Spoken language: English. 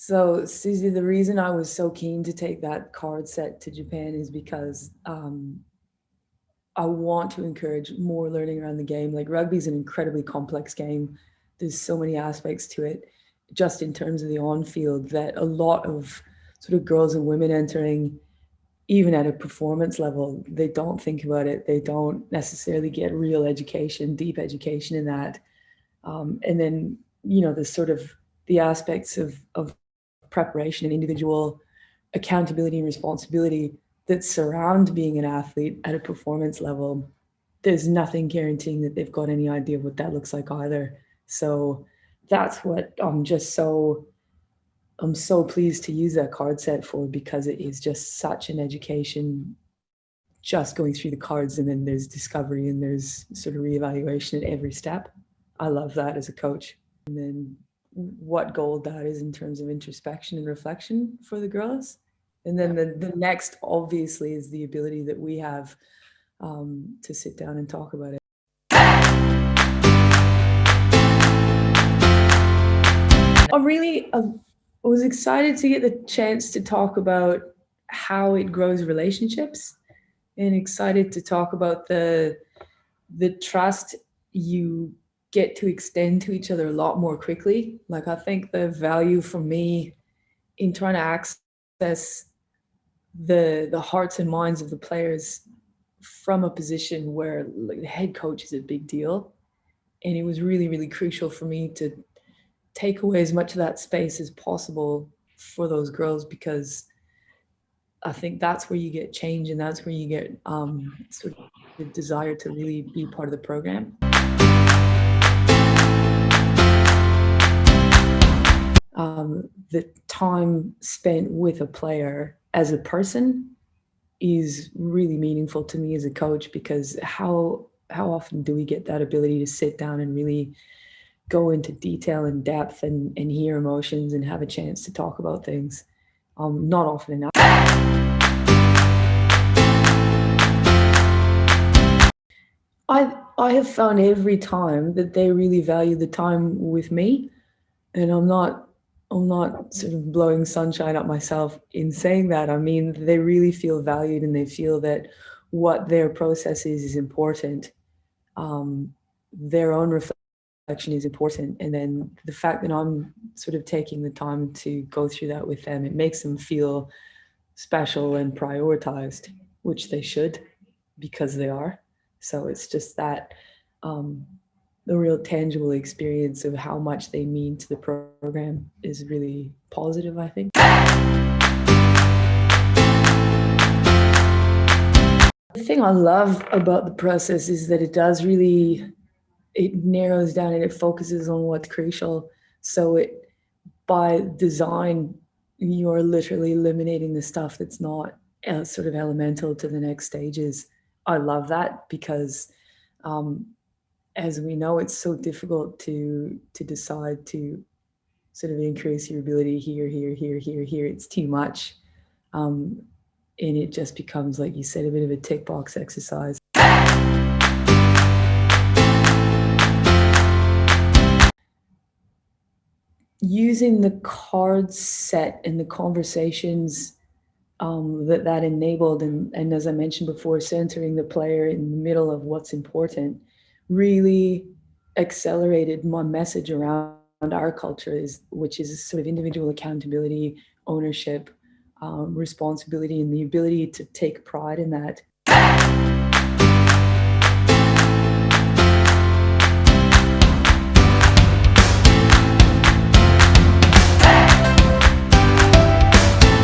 So, Susie, the reason I was so keen to take that card set to Japan is because I want to encourage more learning around the game. Like, rugby is an incredibly complex game. There's so many aspects to it, just in terms of the on-field, that a lot of sort of girls and women entering, even at a performance level, they don't think about it. They don't necessarily get real education, deep education in that. And then, the sort of the aspects of preparation and individual accountability and responsibility that surround being an athlete at a performance level. There's nothing guaranteeing that they've got any idea of what that looks like either. So that's what I'm so pleased to use that card set for, because it is just such an education, just going through the cards, and then there's discovery and there's sort of reevaluation at every step. I love that as a coach. And then what gold that is in terms of introspection and reflection for the girls. And then the next, obviously, is the ability that we have to sit down and talk about it. I was excited to get the chance to talk about how it grows relationships, and excited to talk about the trust you get to extend to each other a lot more quickly. Like, I think the value for me in trying to access the hearts and minds of the players from a position where, like, the head coach is a big deal, and it was really, really crucial for me to take away as much of that space as possible for those girls, because I think that's where you get change, and that's where you get sort of the desire to really be part of the program. The time spent with a player as a person is really meaningful to me as a coach, because how often do we get that ability to sit down and really go into detail and depth and hear emotions and have a chance to talk about things? Not often enough. I have found every time that they really value the time with me, and I'm not sort of blowing sunshine up myself in saying that. I mean, they really feel valued, and they feel that what their process is important. Their own reflection is important, and then the fact that I'm sort of taking the time to go through that with them, it makes them feel special and prioritized, which they should, because they are. So it's just that the real tangible experience of how much they mean to the program is really positive, I think. The thing I love about the process is that it narrows down and it focuses on what's crucial. So by design, you're literally eliminating the stuff that's not sort of elemental to the next stages. I love that, because as we know, it's so difficult to decide to sort of increase your ability here. It's too much. And it just becomes, like you said, a bit of a tick box exercise. Using the card set and the conversations that enabled, and as I mentioned before, centering the player in the middle of what's important, really accelerated my message around our culture, which is sort of individual accountability, ownership, responsibility, and the ability to take pride in that.